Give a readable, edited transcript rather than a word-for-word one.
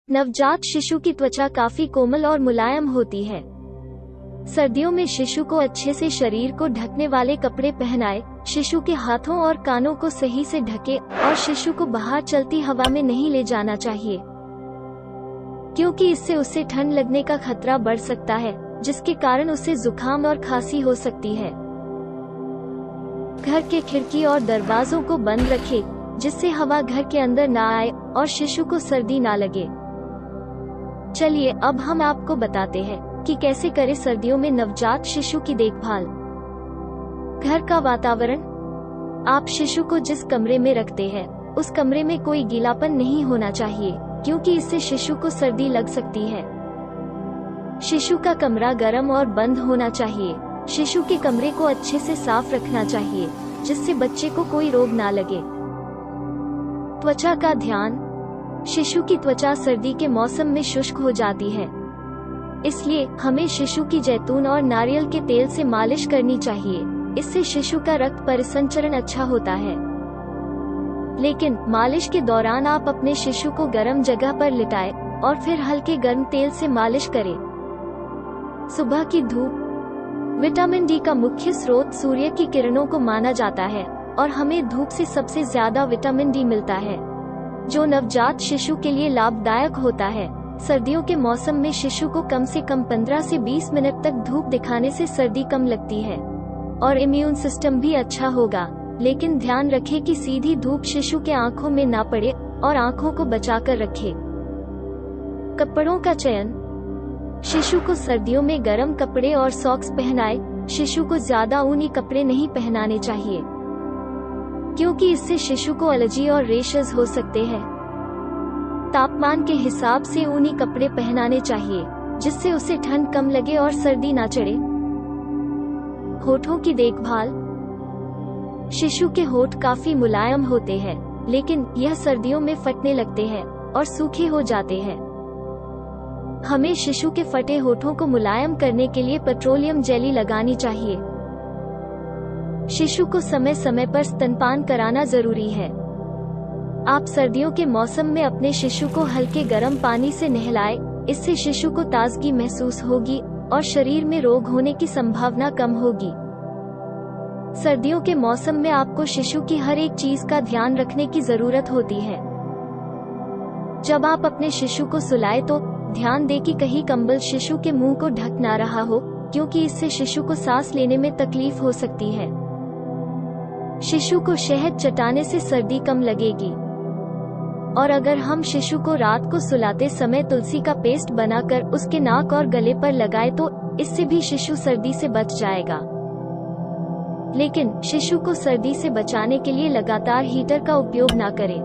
नवजात शिशु की त्वचा काफी कोमल और मुलायम होती है। सर्दियों में शिशु को अच्छे से शरीर को ढकने वाले कपड़े पहनाए, शिशु के हाथों और कानों को सही से ढके और शिशु को बाहर चलती हवा में नहीं ले जाना चाहिए, क्योंकि इससे उसे ठंड लगने का खतरा बढ़ सकता है, जिसके कारण उसे जुकाम और खांसी हो सकती है। घर के खिड़की और दरवाजों को बंद रखें, जिससे हवा घर के अंदर ना आए और शिशु को सर्दी ना लगे। चलिए अब हम आपको बताते हैं कि कैसे करें सर्दियों में नवजात शिशु की देखभाल। घर का वातावरण। आप शिशु को जिस कमरे में रखते हैं उस कमरे में कोई गीलापन नहीं होना चाहिए, क्योंकि इससे शिशु को सर्दी लग सकती है। शिशु का कमरा गर्म और बंद होना चाहिए। शिशु के कमरे को अच्छे से साफ रखना चाहिए, जिससे बच्चे को कोई रोग ना लगे। त्वचा का ध्यान। शिशु की त्वचा सर्दी के मौसम में शुष्क हो जाती है, इसलिए हमें शिशु की जैतून और नारियल के तेल से मालिश करनी चाहिए। इससे शिशु का रक्त परिसंचरण अच्छा होता है। लेकिन मालिश के दौरान आप अपने शिशु को गर्म जगह पर लिटाएं और फिर हल्के गर्म तेल से मालिश करें। सुबह की धूप। विटामिन डी का मुख्य स्रोत सूर्य की किरणों को माना जाता है और हमें धूप से सबसे ज्यादा विटामिन डी मिलता है, जो नवजात शिशु के लिए लाभदायक होता है। सर्दियों के मौसम में शिशु को कम से कम 15 से 20 मिनट तक धूप दिखाने से सर्दी कम लगती है और इम्यून सिस्टम भी अच्छा होगा। लेकिन ध्यान रखें कि सीधी धूप शिशु के आंखों में ना पड़े और आंखों को बचाकर रखें। कपड़ों का चयन। शिशु को सर्दियों में गर्म कपड़े और सॉक्स पहनाए। शिशु को ज्यादा ऊनी कपड़े नहीं पहनाने चाहिए, क्योंकि इससे शिशु को एलर्जी और रेशेस हो सकते हैं। तापमान के हिसाब से ऊनी कपड़े पहनाने चाहिए, जिससे उसे ठंड कम लगे और सर्दी ना चढ़े। होठों की देखभाल। शिशु के होठ काफी मुलायम होते हैं, लेकिन यह सर्दियों में फटने लगते हैं और सूखे हो जाते हैं। हमें शिशु के फटे होठों को मुलायम करने के लिए पेट्रोलियम जेली लगानी चाहिए। शिशु को समय समय पर स्तनपान कराना जरूरी है। आप सर्दियों के मौसम में अपने शिशु को हल्के गर्म पानी से नहलाएं, इससे शिशु को ताजगी महसूस होगी और शरीर में रोग होने की संभावना कम होगी। सर्दियों के मौसम में आपको शिशु की हर एक चीज का ध्यान रखने की जरूरत होती है। जब आप अपने शिशु को सुलाएं तो ध्यान दें कि कहीं कंबल शिशु के मुंह को ढक ना रहा हो, क्योंकि इससे शिशु को सांस लेने में तकलीफ हो सकती है। शिशु को शहद चटाने से सर्दी कम लगेगी। और अगर हम शिशु को रात को सुलाते समय तुलसी का पेस्ट बनाकर उसके नाक और गले पर लगाए तो इससे भी शिशु सर्दी से बच जाएगा। लेकिन शिशु को सर्दी से बचाने के लिए लगातार हीटर का उपयोग ना करें।